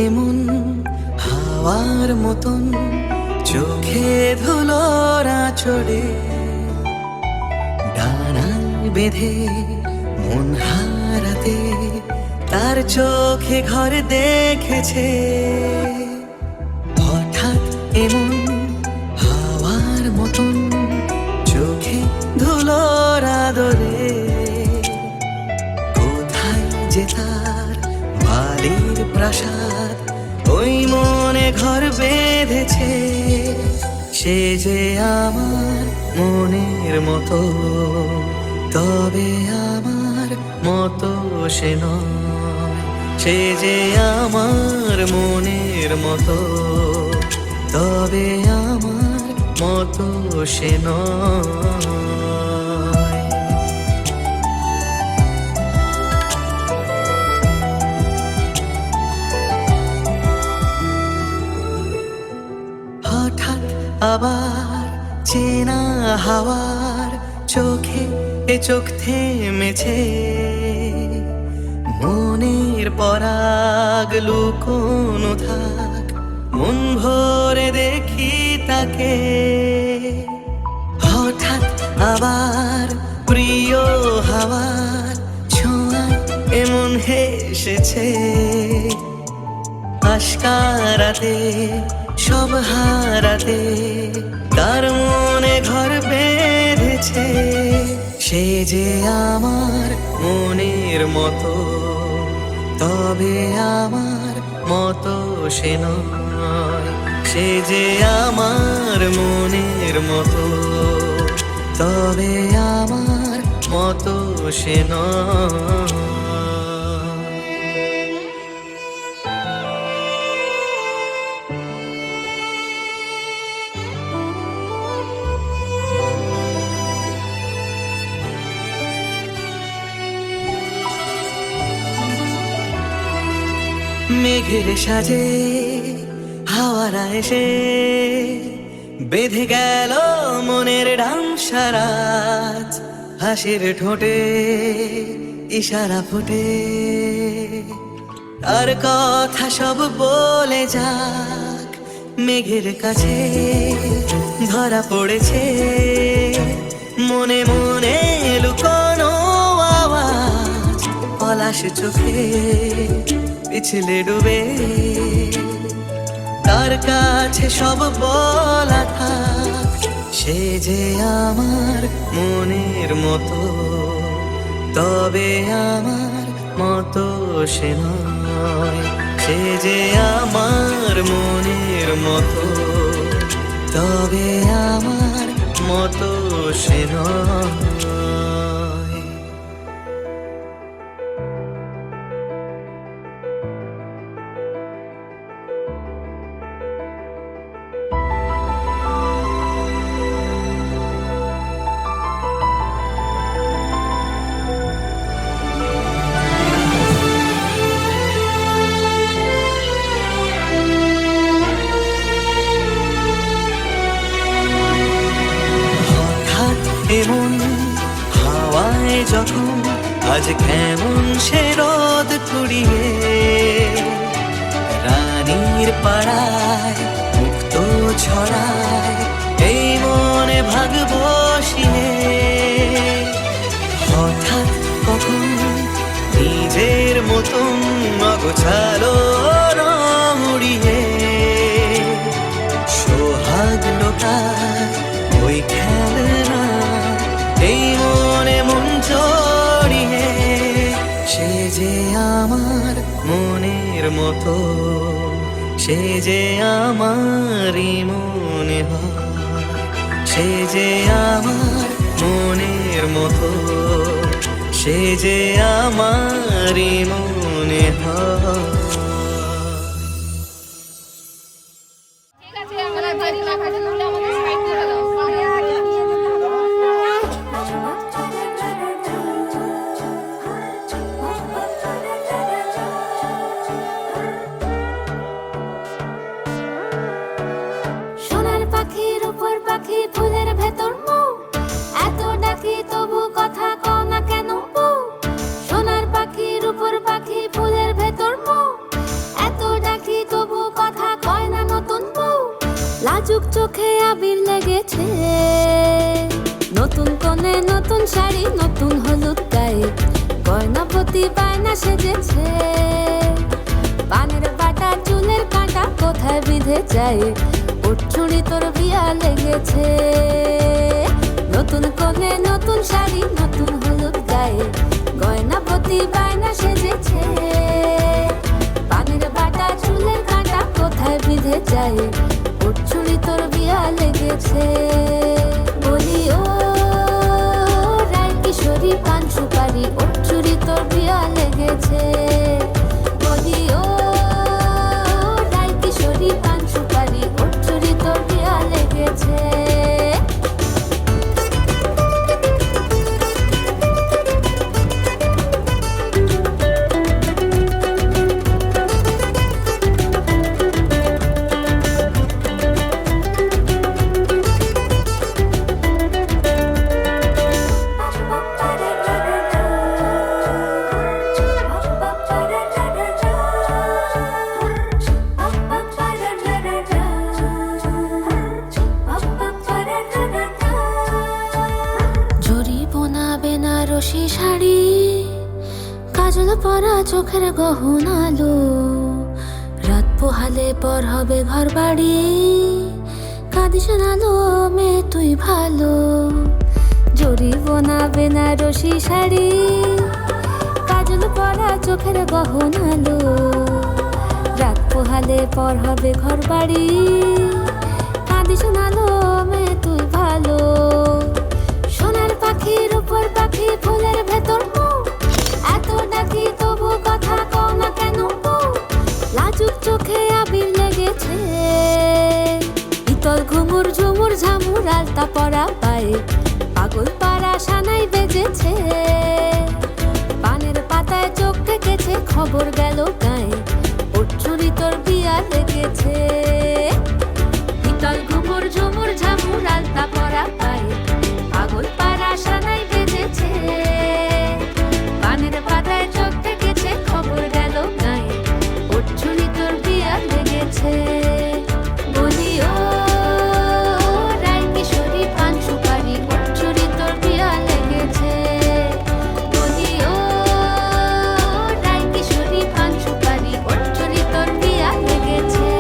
এমন হাওয়ার মতন চোখে ধুলোরা চড়ে ডানায় বেঁধে মন হারাতে তার চোখে ঘর দেখেছে। হঠাৎ এমন হাওয়ার মতন চোখে ধুলোরা দরে কোথায় যে তার বাড়ির প্রাসাদ ওই মনে ঘর বেঁধেছে। সে যে আমার মনের মতো, তবে আমার মতো সে নয়। সে যে আমার মনের মতো, তবে আমার মতো সে নয়। হঠাৎ আবার চেনা হাওয়ার চোখে এ চোখ থেমেছে। মনের পরাগ লুকোনো থাক, মন ভরে দেখি তাকে। হঠাৎ আবার প্রিয় হাওয়ার ছোঁয়ায় এমন হেসেছে। আশকারাতে সব হারাতে তার মনে ঘর বেঁধেছে। সে যে আমার মনের মতো, তবে আমার মতো সে নয়। সে যে আমার মনের মতো, তবে আমার মতো সে নয়। মেঘের সাজে হাওয়ারা এসে বেঁধে গেল মনের ডাংসারাত। হাসির ঠোঁটে ইশারা ফুটে তার কথা সব বলে যাক। মেঘের কাছে ধরা পড়েছে মনে মনে লুকোনো আওয়াজ। পলাশ চোখে পিছলে ডুবে তার কাছে সব বলা থাক। সে যে আমার মনের মতো, তবে আমার মতো সে নয়। সে যে আমার মনের মতো, তবে আমার মতো সে নয়। এমন হাওয়ায় যখন আজ কেমন সে রোদ কুড়িয়ে রানীর পাড়ায় মুক্ত ছড়ায় এই মনে ভাগ বসিয়ে। হঠাৎ কখন নিজের মতো গোছালো রং উড়িয়ে সোহাগ লোকায় ওই খেলনা এই মনে মন জড়িয়ে সে যে আমার মনের মতো সে যে আমারই মনে হয় সে যে আমার মনের মতো সে যে আমারই মনে হয় সোনার পাখির উপর পাখি ফুলের ভেতর মৌ এত ডাকি তবু কথা কও না কেন বউ সোনার পাখির উপর পাখি ফুলের ভেতর মৌ এত ডাকি তবু কথা কয় না নতুন বউ লাজুক চোখে আবির লেগেছে নতুন কোণে নতুন শাড়ি নতুন হলুদ গায়ে গয়না প্রতি বায়না সেজেছে পানের বাটা চুলের কাঁটা কোথায় বিঁধে যায় ওর চুড়ি তোর বিয়া লেগেছে নতুন কোণে নতুন শাড়ি নতুন হলুদ গায়ে গয়না প্রতি বায়না সেজেছে পানের বাটা চুলের কাঁটা কোথায় বিঁধে যায় ওর চুড়ি তোর বিয়া লেগেছে বলি ও রায় কিশোরী পান সুপারি ওর চুড়ি তোর বিয়া লেগেছে বলি ও রায় কিশোরী পান সুপারি ওর চুড়ি তোর বিয়া লেগেছে বেনারসি শাড়ি কাজল পরা চোখের গহনালো রাত পোহালে পর হবে ঘর বাড়ি কাঁদিস নালো মে তুই ভালো জরি বোনা বেনারসি শাড়ি কাজল পরা চোখের গহনালো রাত পোহালে পর হবে ঘর বাড়ি কাঁদিস নালো মে তুই ভালো সোনার পাখির উপর পাখি ফুলের ভেতর মৌ এত ডাকি তবু কথা কও না কেন বউ লাজুক চোখে আবির লেগেছে ইতল ঘুমুর ঝুমুর ঝামুর আলতা পরা পায়ে পাগল পাড়া সানাই বেজেছে পানের পাতায় চোখ থেকেছে খবর গেল গায়ে ওর চুরি তোর বিয়া লেগেছে ইতল ঘুমুর ঝুমুর ঝামুর আলতা পরা পায়ে পাগল পাড়া সানাই বেজেছে পানের পাতায় চোখ থেকেছে খবর গেল গায়ে ওর চুরি তোর বিয়া লেগেছে বলি ও রায় কিশোরী পান সুপারি ওর চুরি তোর বিয়া লেগেছে বলি ও রায় কিশোরী পান সুপারি ওর চুরি তোর বিয়া লেগেছে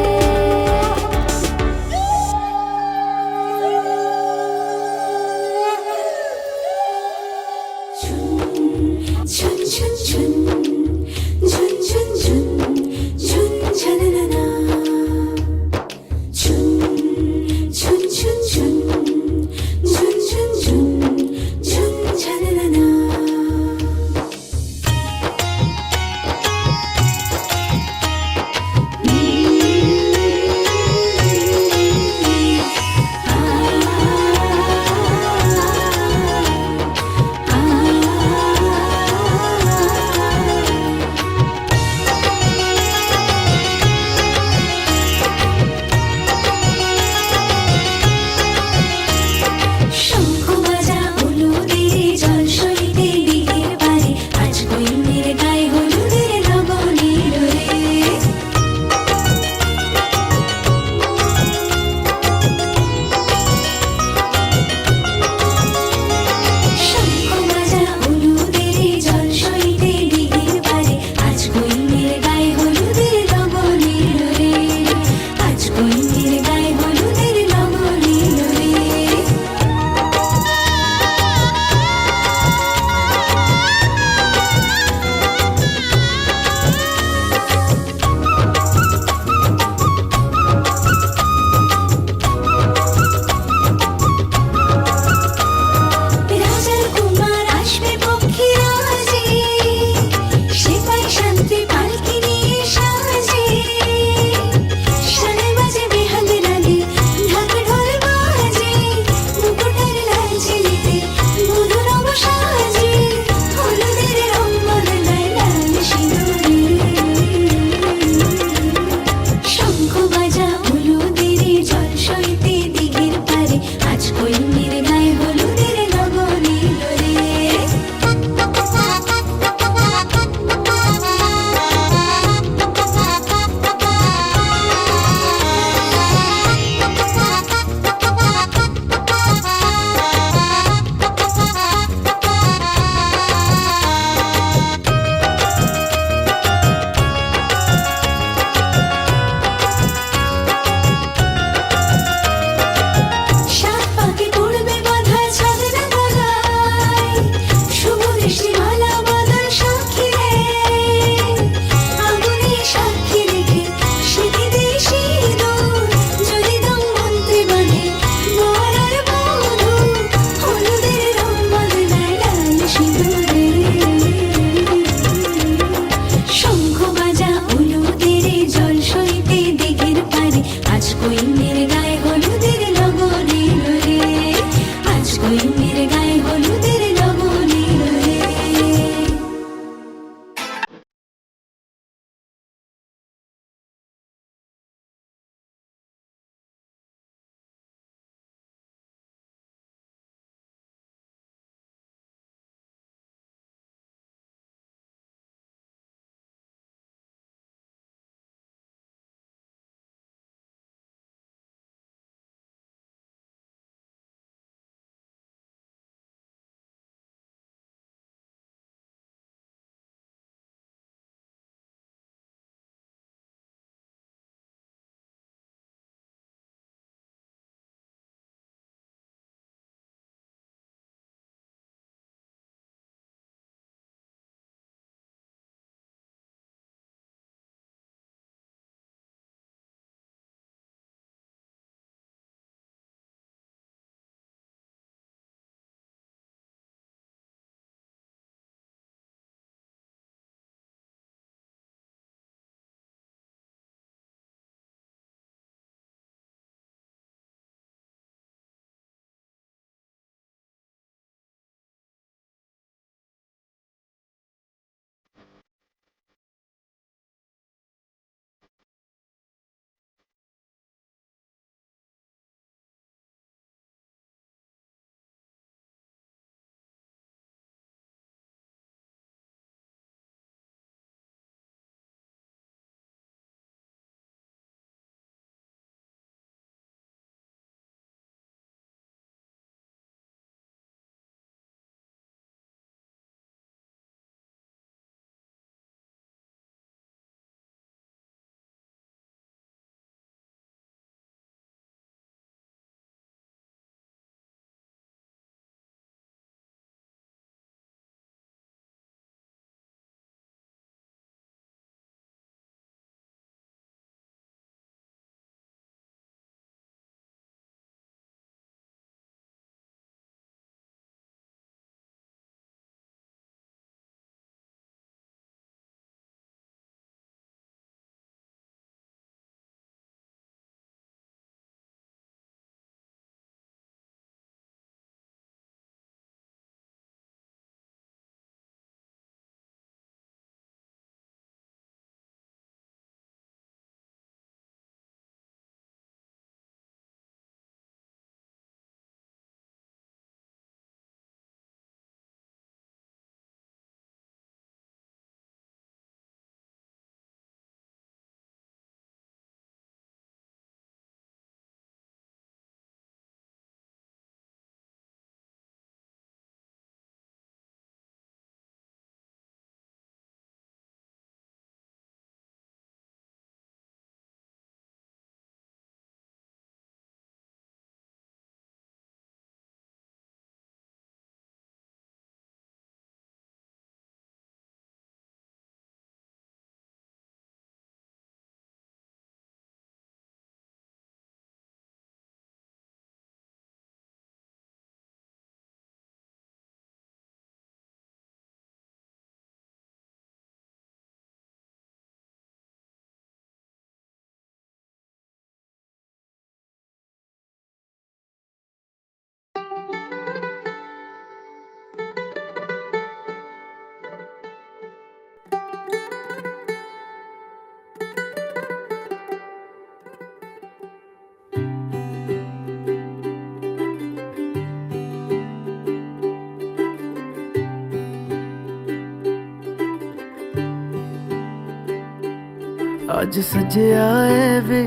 आज सजया है वे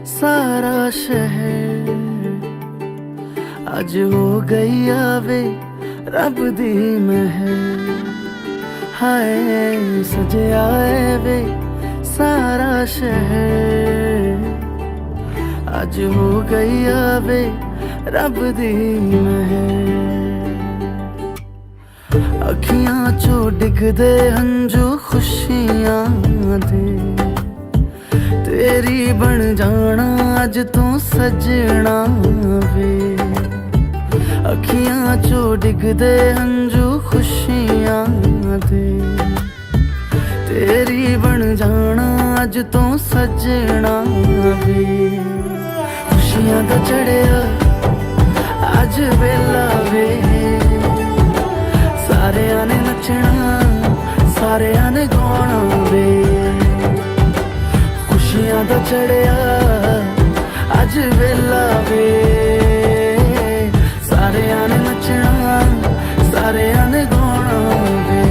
सारा शहर, आज हो गई आवे रब दी महर। हाय सजया है वे सारा शहर, आज हो गई आवे रब दी महर। अखियां चो डिगदे हंजू खुशियां दे, तेरी बन जाना अज तू सजना वे। अखियां चो डिगदे हंजू खुशियां दे, तेरी बन जाना अज तू सजना वे। खुशियां दा चढ़िया अज वेला वे, सारेयां ने नचना सारेयां ने गाना वे। खुशियां दा चढ़िया अज वेला वे, सारेयां ने नचना सारेयां ने गाना वे।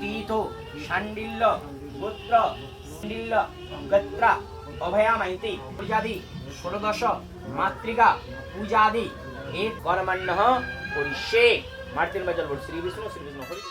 तीर्थो शांडिल्य गोत्र शांडिल्य गत्र अभयामैति पूजादि षोडश मातृका पूजादि एक कर्मण्यः करिष्ये। मार्तिन में जल बोल श्री विष्णु हरि।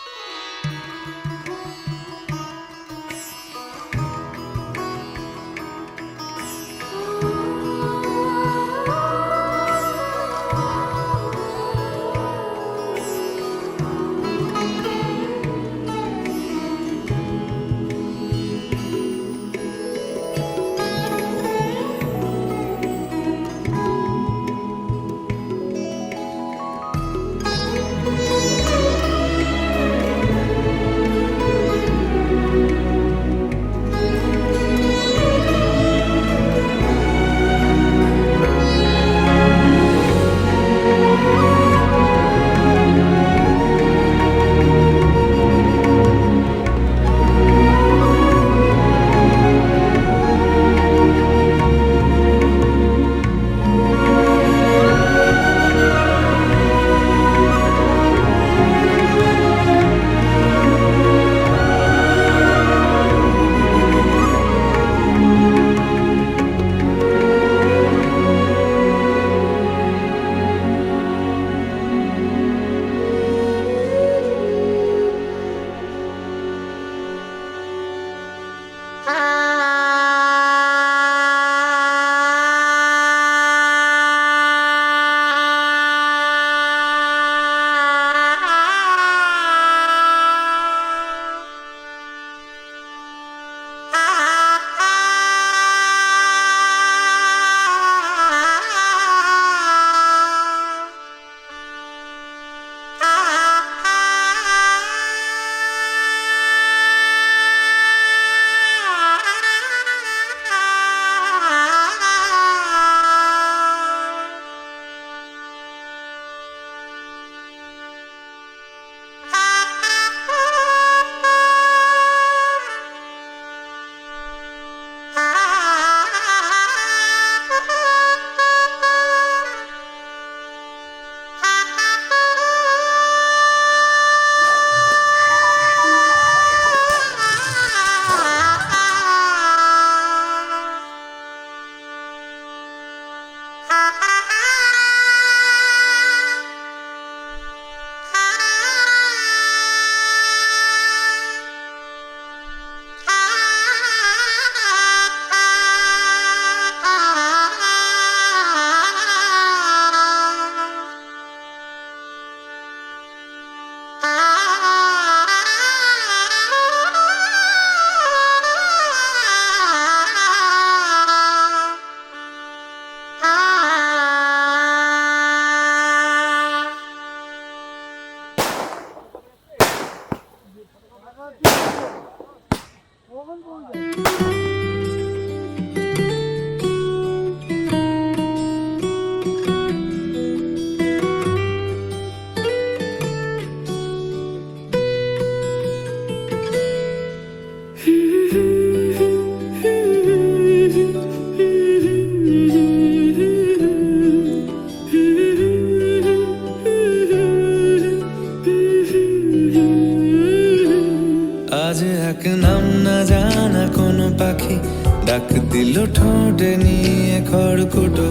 ডাক দিল ঠোঁটে নিয়ে খড়কুটো,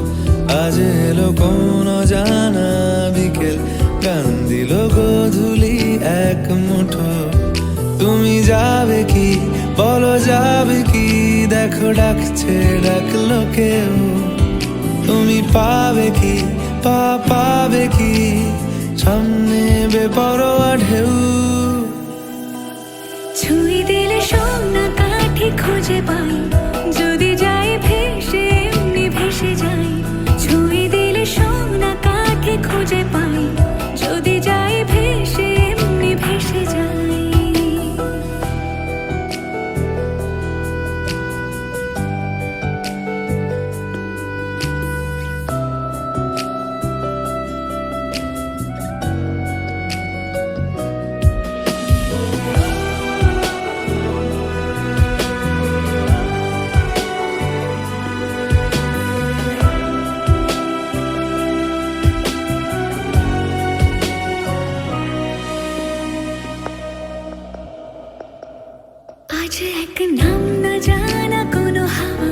আজ এলো কোন জানা বিকেল, গান দিল গোধূলি এক মুঠো। তুমি যাবে কি বলো যাবে কি, দেখো ডাকছে ডাকলো কেউ। তুমি পাবে কি পাবে কি, সামনে বেপরোয়া ঢেউ। ছুঁই দিলে সোনা কাঠি খুঁজে পাই, যদি যাই ভেসে এমনি ভেসে যাই। ছুঁই দিলে সোনা কাঠি খুঁজে পাই, যদি যাই ভেসে এমনি ভেসে যাই। আজ এক নাম না জানা কোনো হাওয়া,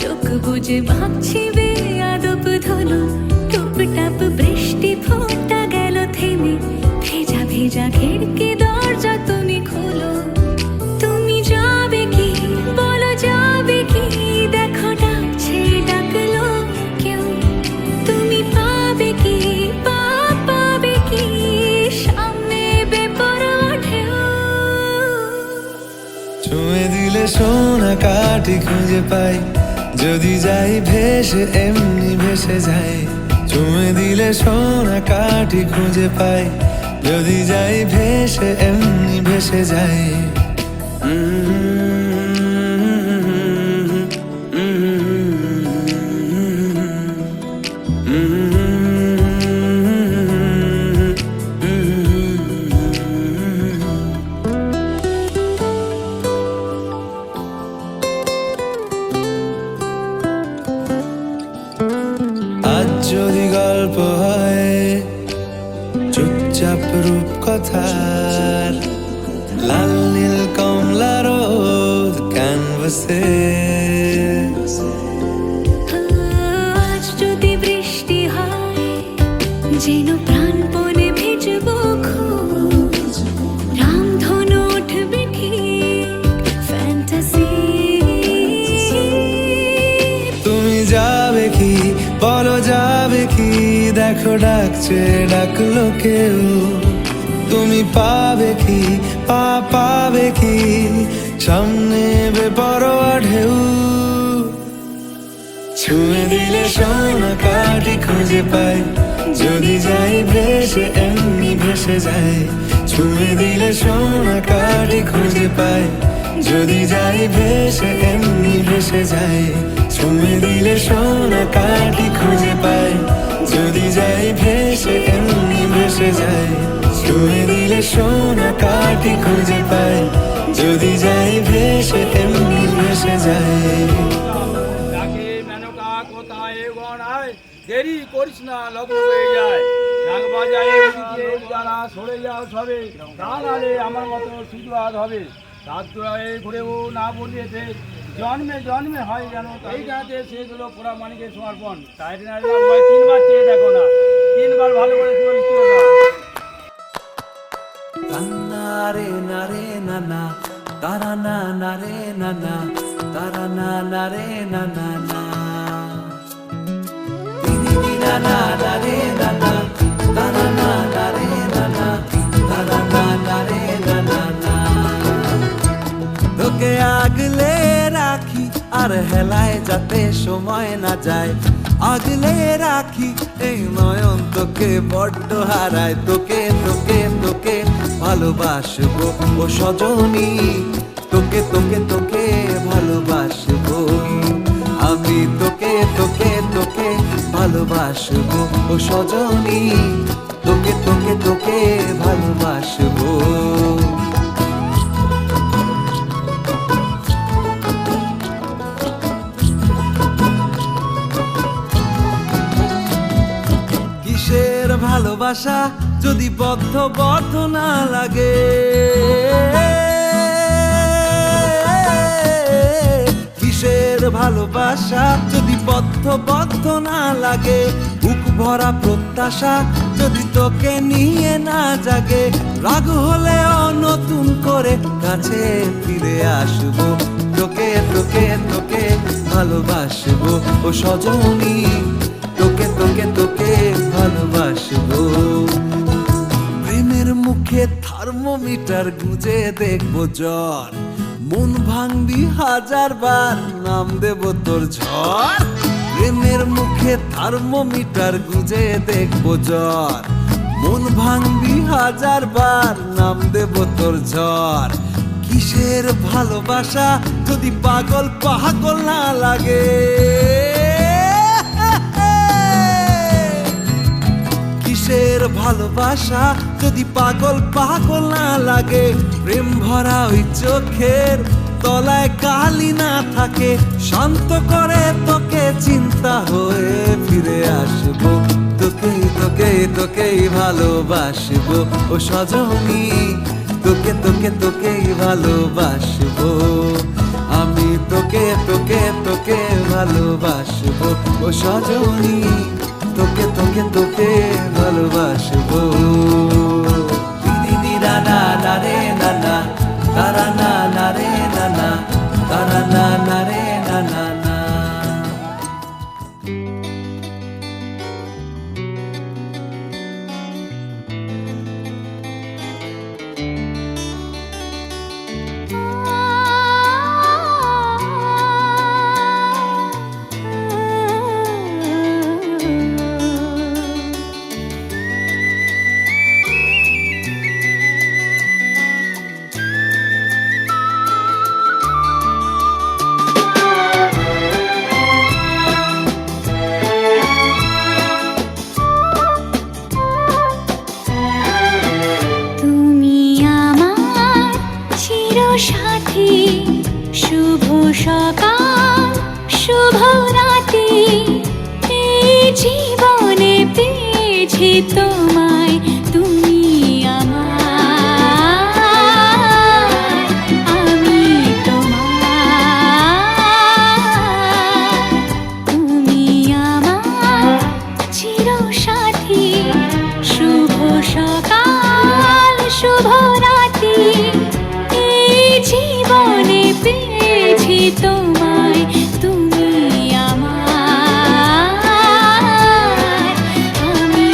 চোখ বুজে ভাবছি বেয়াদব ধলো। টুপটাপ বৃষ্টি ফোঁটা গেল থেমে, ভেজা ভেজা খিড়কি দরজা তুমি খোলো। তুমি যাবে কি বলো যাবে কি, দেখো ডাকছে ডাকলো কেউ। তুমি পাবে কি পাবে কি, সামনে বেপরোয়া ঢেউ। ছুঁয়ে দিলে সোনা কাঠি খুঁজে পাই, যদি যাই ভেসে এমনি ভেসে যাই। ছুঁয়ে দিলে সোনা কাঠি খুঁজে পাই, যদি যাই ভেসে এমনি ভেসে যাই। আজ যদি গল্প হয় চুপচাপ রূপকথার, লাল নীল কমলা রোদ ক্যানভাসে। আজ যদি বৃষ্টি হয়, যেন প্রাণপণে ভিজবো খুব। রামধনু উঠবে ঠিক ফ্যান্টাসি। তুমি যাবে কি বলো যাবে কি, দেখো ডাকছে ডাকলো কেউ। তুমি পাবে কি পাবে কি, সামনে বেপরোয়া ঢেউ। ছুঁয়ে দিলে সোনা কাঠি খুঁজে পাই, যদি যাই ভেসে এমনি ভেসে যাই। ছুঁয়ে দিলে সোনা কাঠি খুঁজে পাই, যদি যাই ভেসে এমনি ভেসে যাই। ছুঁয়ে দিলে সোনা কাঠি খুঁজে পাই, যদি যাই ভেসে এমনি ভেসে যাই। ছুঁয়ে দিলে সোনা কাঠি খুঁজে পাই, যদি যাই ভেসে এমনি ভেসে যাই। ডাকে মেনকা কোথায় গড়ায়, দেরি করিস না লগ্ন হয়ে যায়। ডাক বাজায় ওদিকে যারা সরে যাও সবে, তা নালে আমার মতো শুধু আজ হবে। রাত জোড়ায় ঘুরেও না বলিয়েছে, জন্মে জন্মে হয় যেন এই গাতে সেগুলো পোড়া মানিকের সমর্পণ। তাই তিনবার চেয়ে দেখো না, তিনবার ভালো করে চলিস না। রে না রে না না, তারা না না রে না না, তারা না না রে না না না। না না না রে না না, তারা না না রে না না, তারা না না রে না না না। তোকে আগলে রাখি আর হেলায় যাতে সময় না যায়, আগলে রাখি এই নয়ন তোকে বড্ড হারায়। তোকে তোকে তোকে ভালোবাসবো ও সজনী, তোকে তোকে তোকে ভালোবাসবো আমি। তোকে তোকে তোকে ভালোবাসবো ও সজনী, তোকে তোকে তোকে ভালোবাসবো। কিসের ভালোবাসা যদি বদ্ধ না লাগে, কিসের ভালোবাসা যদি বদ্ধ বদ্ধ না লাগে, বুক ভরা প্রত্যাশা যদি তোকে নিয়ে না জাগে, রাগ হলেও নতুন করে কাছে ফিরে আসবো, তোকে তোকে তোকে ভালোবাসবো ও সজনী, তোকে তোকে তোকে ভালোবাসবো। প্রেমের মুখে থার্মোমিটার গুঁজে দেখবো জ্বর, মন ভাঙবি 1000 বার নাম দেব তোর ঝড়। প্রেমের মুখে থার্মোমিটার গুঁজে দেখবো জ্বর, মন ভাঙবি 1000 বার নাম দেব তোর ঝড়। কিসের ভালোবাসা যদি পাগল পাগল না লাগে, কিসের ভালোবাসা যদি পাগল পাগল না লাগে, প্রেম ভরা ওই চোখের তলায় কালি না থাকে, শান্ত করে তোকে চিন্তা হয়ে ফিরে আসবো, তোকেই তোকেই তোকেই ভালোবাসবো ও সজনী, তোকে তোকে তোকেই ভালোবাসবো আমি, তোকে তোকে তোকে ভালোবাসবো ও সজনী, তোকে তোকে তোকে ভালোবাসবো। দিদি না না না রে না না, তারা না না রে না না, তারা না না রে না না না। সাথী শুভ সকাল শুভ রাতি, এই জীবনে পেয়েছি তোমায়, তুমি আমার, আমি তোমার, তুমি আমার চির সাথী, শুভ সকাল শুভ রাতি, জীবনে পেয়েছি তোমায়, তুমি আমার, আমি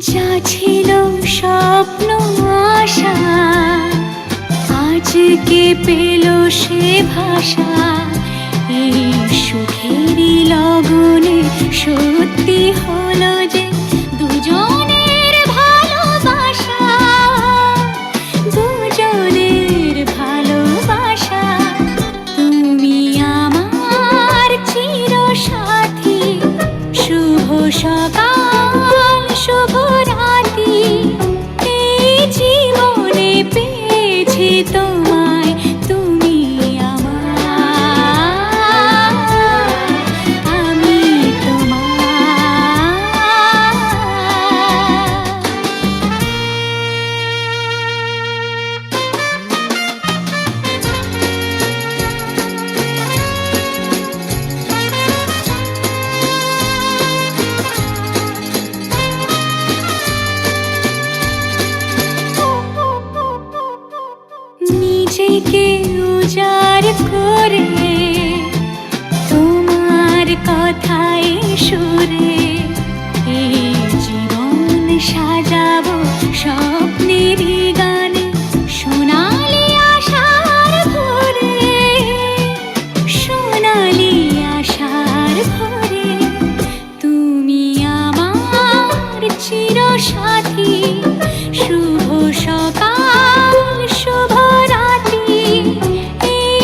যা ছিল স্বপ্ন আশা, আজকে পেল সে ভাষা, এই সুখেরই লগনে সত্যি হলো যে দুজনের ভালোবাসা, দুজনের ভালোবাসা, তুমি আমার চির সাথী, শুভ সকাল শুভ রাতি, এই জীবনে পেয়েছি তোমায়, তুমি আমার, আমি নিজেকে উজাড় করে তোমার কথায় সুরে, এই জীবন সাজাবো স্বপ্নেরই গানে, সোনালি আশার ভোরে, সোনালি আশার ভোরে, তুমি আমার চির সাথী, শুভ সকাল শুভ রাতি, এই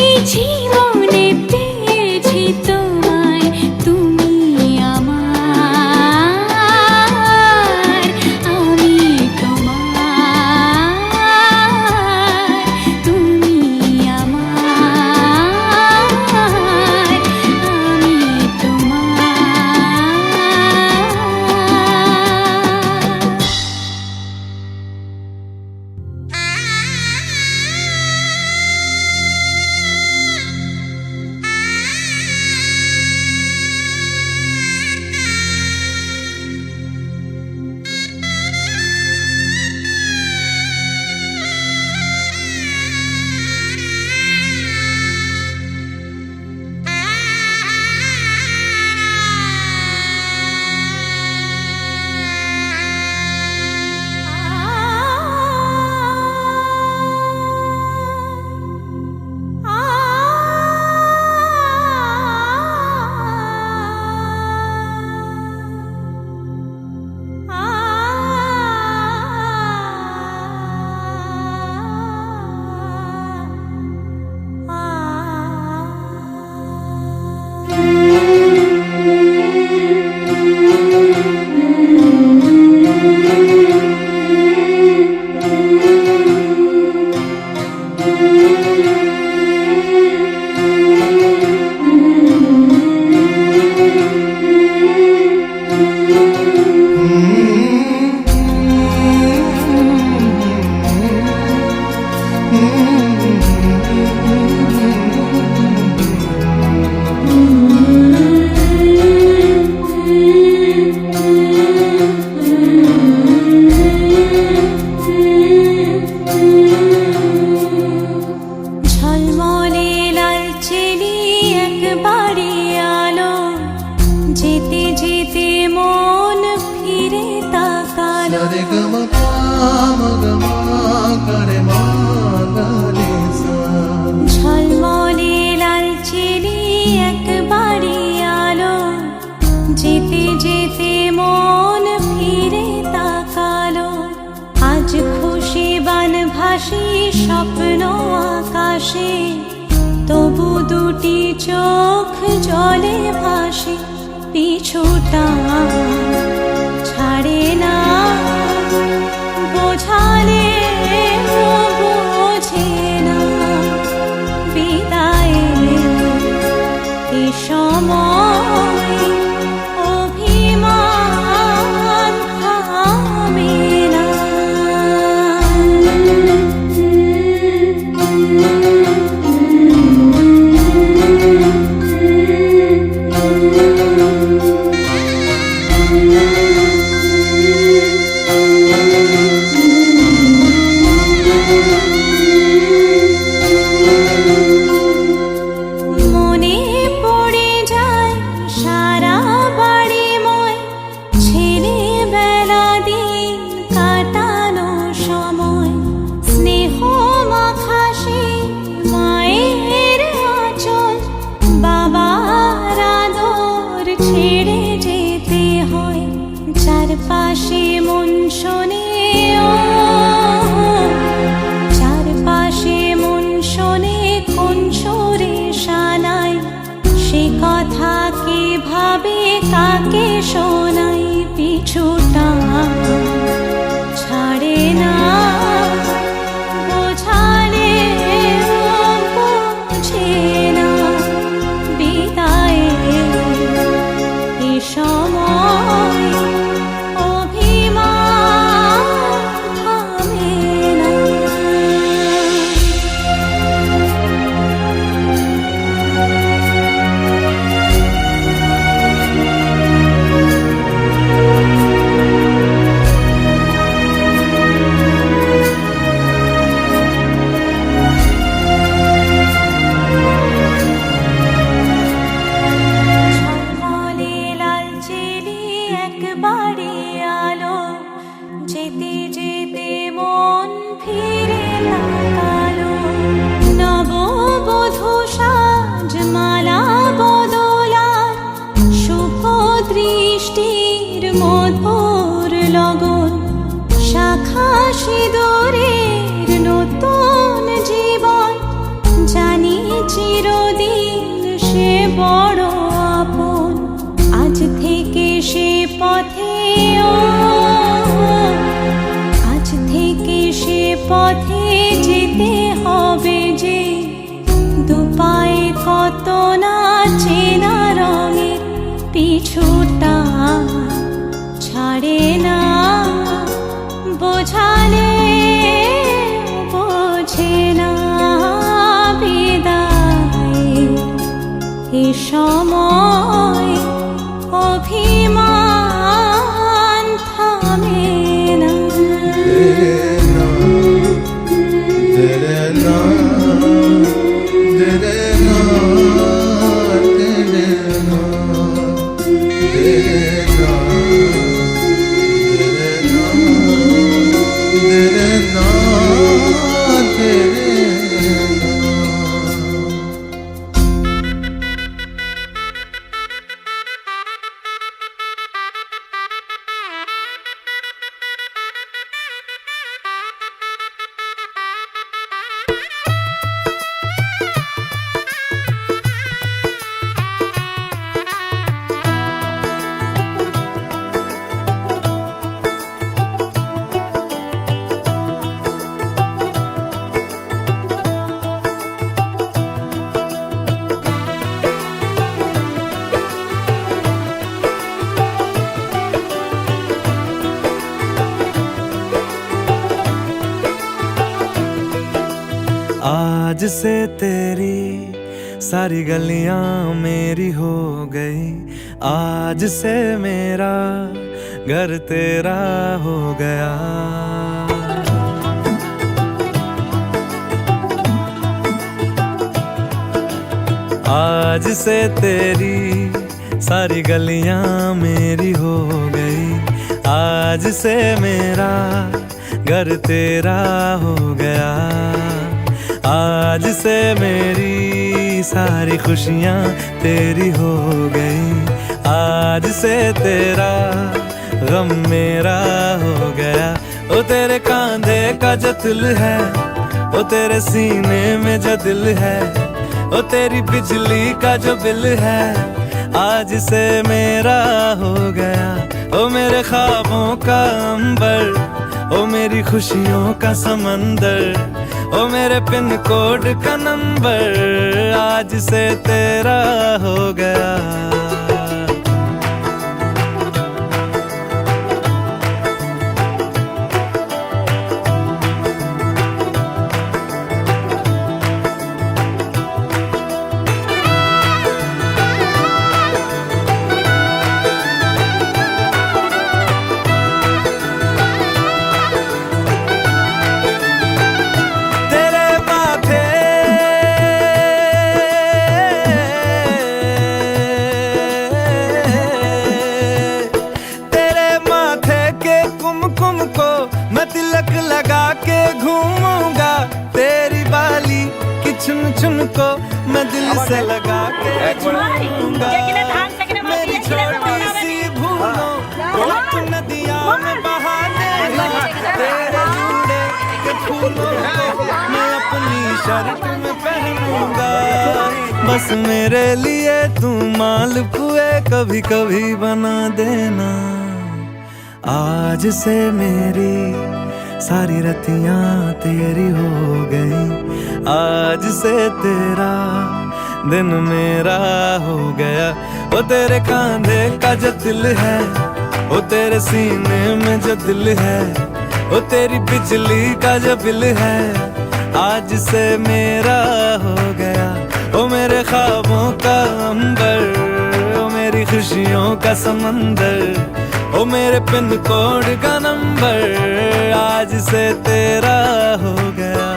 रे ग म प म ग म ग रे म ग रे सा। ঝলমলে লাল চিনি একবারই আলো, যেতে যেতে মন ফিরে তাকালো। আজ খুশি বানভাসি স্বপ্ন আকাশে, তবু দুটি চোখ জলে ভাসে। পিছুটা ছাড়ে না, বোঝালে বোঝে না। বিদায়ের এ সময় অভিমান থামে না। মনে পড়ে যায় সারা বাড়িময়, ছেলেবেলা দিন কাটানো সময়। স্নেহ মাখা সেই মায়ের আঁচল, বাবার আদর ছেড়ে যেতে হয়। চারপাশে মন শোনে ও, চারপাশে মন শোনে কোন সুরে শানাই। সে কথা কে ভাবে কাকে শোনাই। পিছুটা ছাড়ে না, বোঝালে বোঝে না। বিদায়ের এ সময় অভিমান থামে না। ঝলমলে লাল চিনি একবারে আলো, যেতে যেতে মন ফিরে তাকালো। নববধূ সাজ মালা বদলার, শুভ দৃষ্টির মধুর লগন। শাখা সিঁদুরের নতুন জীবন, জানি চিরদিন সে বড় আপন। আজ থেকে সে পথে ও, আজ থেকে সে পথে যেতে হবে যে। দুপায়ে কত না চেনা রঙের, পিছুটা ছাড়ে না। বোঝালে বোঝে না। বিদায়ের এ সময় অভিমান থামে না। तेरे ना तेरे ना तेरे ना तेरे ना तेरे ना तेरे ना तेरे ना। आज से तेरी सारी गलियां मेरी हो गई, आज से मेरा घर तेरा हो गया। आज से तेरी सारी गलियां मेरी हो गई, आज से मेरा घर तेरा हो गया, आज से मेरी सारी खुशियाँ तेरी हो गई, आज से तेरा गम मेरा हो गया। ओ तेरे कांधे का जो दिल है, ओ तेरे सीने में जो दिल है, ओ तेरी बिजली का जो बिल है, आज से मेरा हो गया। ओ मेरे ख्वाबों का अंबर, ओ मेरी खुशियों का समंदर, ओ मेरे पिन कोड का नंबर, आज से तेरा हो गया। लगा के घूमूंगा तेरी बाली की चुन चुन को मैं दिल से लगा के घूमूंगा। मेरी छोटी सी भूलों को नदियाँ में बहा देना, तेरे जुड़े के फूलों को मैं अपनी शर्ट में पहनूंगा। बस मेरे लिए तू मालपुए कभी कभी बना देना। आज से मेरी सारी रतियां तेरी हो गई, आज से तेरा दिन मेरा हो गया। वो तेरे कांधे का जो दिल है, वो तेरे सीने में जो दिल है, वो तेरी बिजली का जो बिल है, आज से मेरा हो गया। वो मेरे ख्वाबों का अंबर, वो मेरी खुशियों का समंदर, ओ मेरे पिन कोड का नंबर, आज से तेरा हो गया।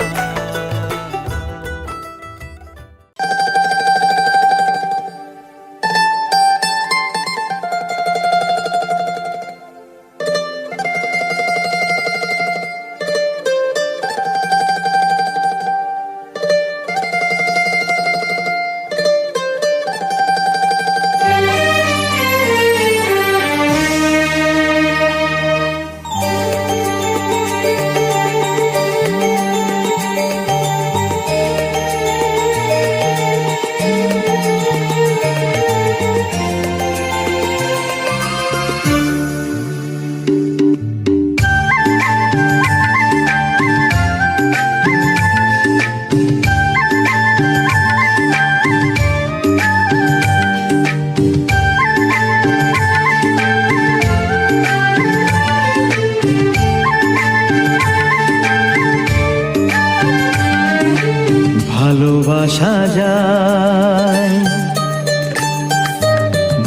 ভালোবাসা যায়,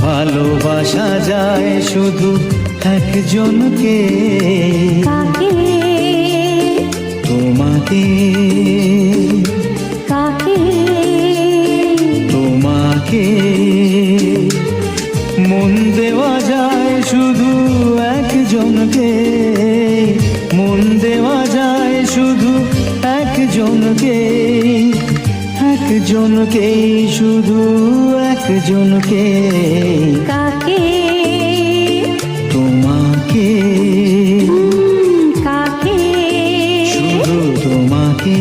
ভালোবাসা যায় শুধু একজনকে, কাকে তোমাকে, কাকে তোমাকে মন দেওয়া যায় শুধু একজনকে, মন দেওয়া যায় শুধু একজনকে, একজনকে শুধু একজনকে, কাকে তোমাকে, কাকে শুধু তোমাকে।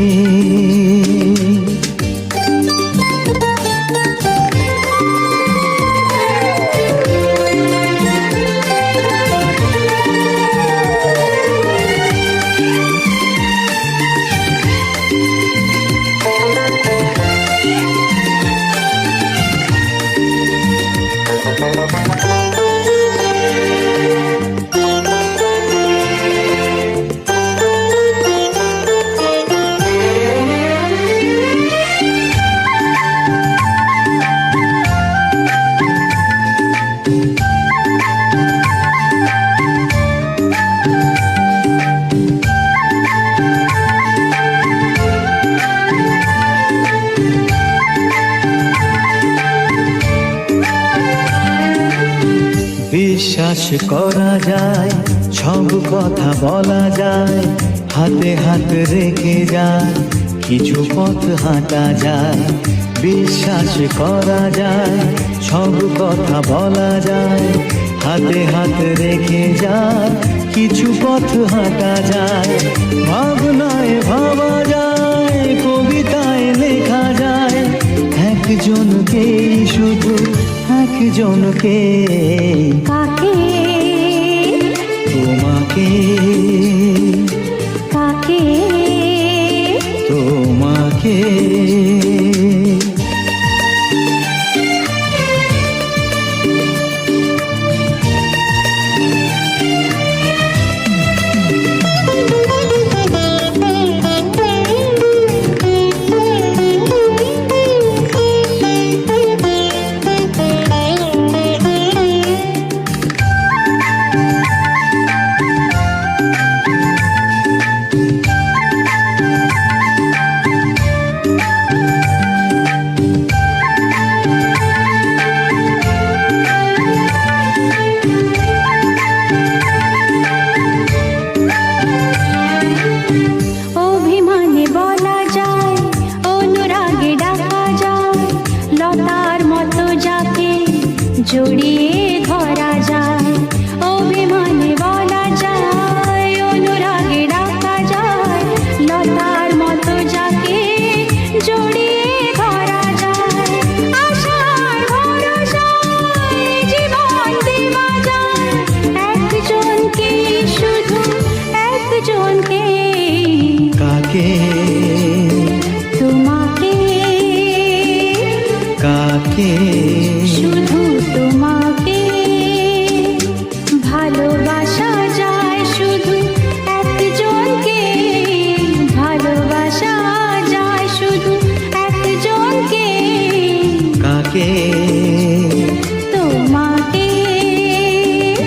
বিশ্বাস করা যায়, সব কথা বলা যায়, হাতে হাত রেখে যায়, কিছু পথ হাঁটা যায়। বিশ্বাস করা যায়, সব কথা বলা যায়, হাতে হাত রেখে যায়, কিছু পথ হাঁটা যায়। ভাবনায় ভাবা যায়, কবিতায় লেখা যায়, একজনকে শুধু একজনকে। কাকে তোমাকে কাকে তোমাকে অভিমানে বলা যায়, অনুরাগে ডাকা যায়, লতার মতো যাকে জড়িয়ে ধরা যায়। অভিমানে বলা যায়, অনুরাগে ডাকা যায়, লতার মতো যাকে জড়িয়ে ধরা যায়। আশার ভরসায় জীবন দেওয়া যায়, একজনকে শুধু একজনকে। কাকে তোমাকে কাকে শুধু তোমাকে ভালোবাসা যায়, শুধু একজনকে ভালোবাসা যায়, শুধু একজনকে। কাকে তোমাকে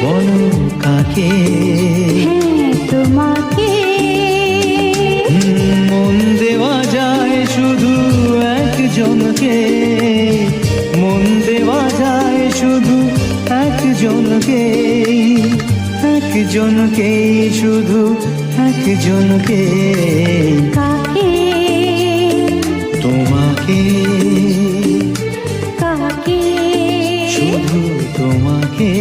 বলো কাকে। হ্যাঁ তোমাকে মন দেওয়া যায় শুধু একজনকে, মন দেওয়া যায় শুধু একজনকে, একজনকে শুধু একজনকে। কাকে তোমাকে কাকে শুধু তোমাকে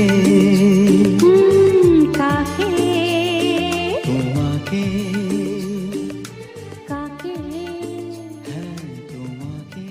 কাকে তোমাকে কাকে হ্যাঁ তোমাকে।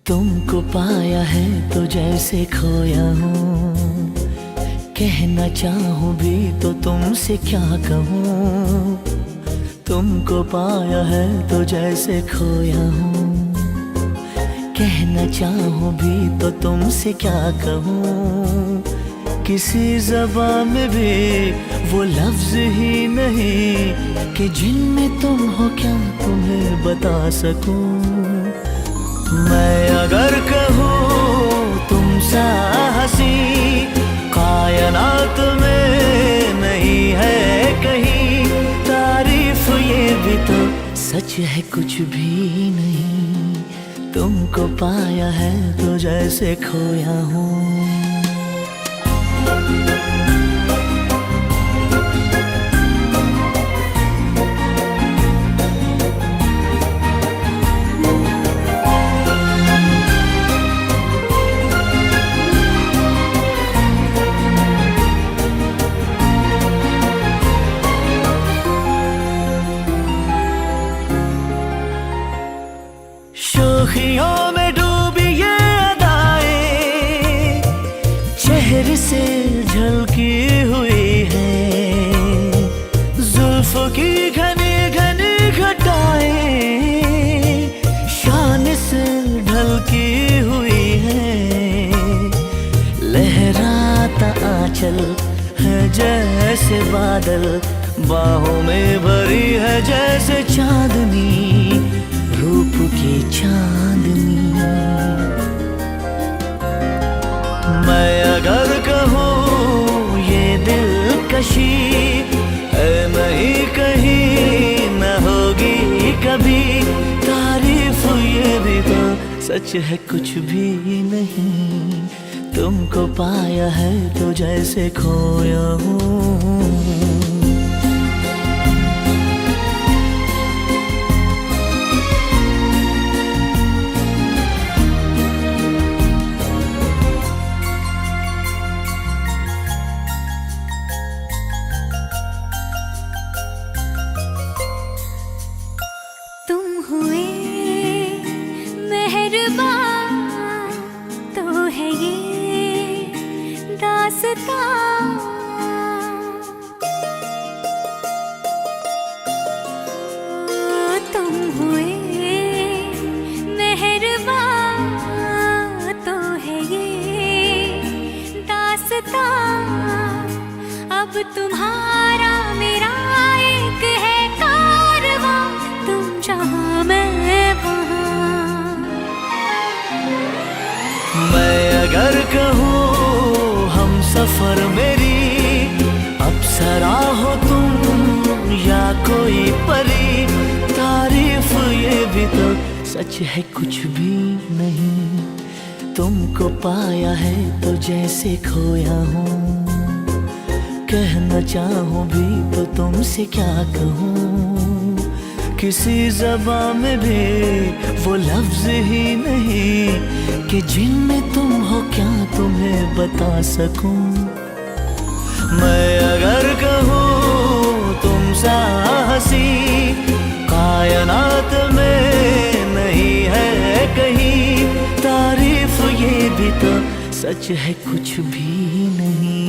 तुमको पाया है तो जैसे खोया हूँ, कहना चाहूँ भी तो तुमसे क्या कहूँ। तुमको पाया है तो जैसे खोया हूँ, कहना चाहूँ भी तो तुमसे क्या कहूँ। किसी ज़बान में भी वो लफ्ज़ ही नहीं कि जिनमें तुम हो क्या तुम्हें बता सकूँ। मैं अगर कहूँ तुम सा हंसी कायनात में नहीं है कहीं, तारीफ ये भी तो सच है कुछ भी नहीं। तुमको पाया है तो जैसे खोया हूँ। शोखियों में डूबी ये अदाएं, चेहरे से झलकी हुई की घनी घनी घटाएं शान से ढलकी हुई है, लहराता आंचल है जैसे बादल, बाहों में भरी है जैसे चांदनी, रूप की चांदनी। मैं अगर कहूँ ये दिलकशी है नहीं कहीं न होगी कभी, तारीफ ये भी तो सच है कुछ भी नहीं, तुमको पाया है तो जैसे खोया हूँ। तुम हुए मेहरबान तो है ये दास्तां, तुम हुए मेहरबान तो है ये दास्तां, अब तुम्हारा मेरा एक है कारवां, तुम जहाँ मैं वहाँ। मैं अगर कहूँ हम सफर मेरी अप्सरा हो तुम या कोई परी, तारीफ ये भी तो सच है कुछ भी नहीं, तुमको पाया है तो जैसे खोया हूँ। कहना चाहूँ भी तो तुमसे क्या कहूँ, किसी ज़बां में भी वो लफ्ज़ ही नहीं कि जिनमें तुम हो क्या तुम्हें बता सकूं। मैं अगर कहूँ तुम सा हंसी कायनात में नहीं है कहीं, तारीफ ये भी तो सच है कुछ भी नहीं।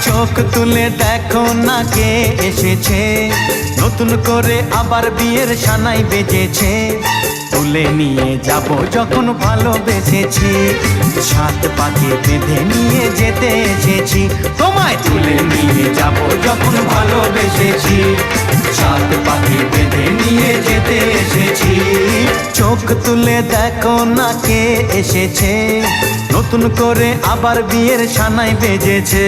চোখ তুলে দেখো না কে এসেছে, নতুন করে আবার বিয়ের সানাই বেজেছে, তুলে নিয়ে যাব যখন ভালোবেসেছি, সাত পাকে বেঁধে নিয়ে যেতে এসেছি, তোমায় তুলে নিয়ে যাব যখন ভালোবেসেছি, সাত পাকে বেঁধে নিয়ে যেতে এসেছি। চোখ তুলে দেখো না কে এসেছে, নতুন করে আবার বিয়ের সানাই বেজেছে।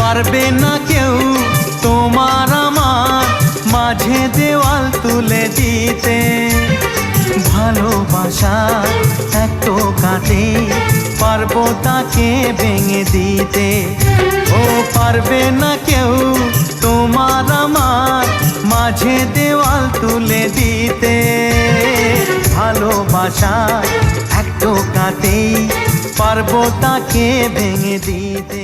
পারবে না কেউ তোমার আমার মাঝে দেওয়াল তুলে দিতে, ভালোবাসা এত কাটে পারবো তাকে ভেঙে দিতে। ও পারবে না কেউ তোমার আমার মাঝে দেওয়াল তুলে দিতে, ভালোবাসা এত কাটে পারবো তাকে ভেঙে দিতে।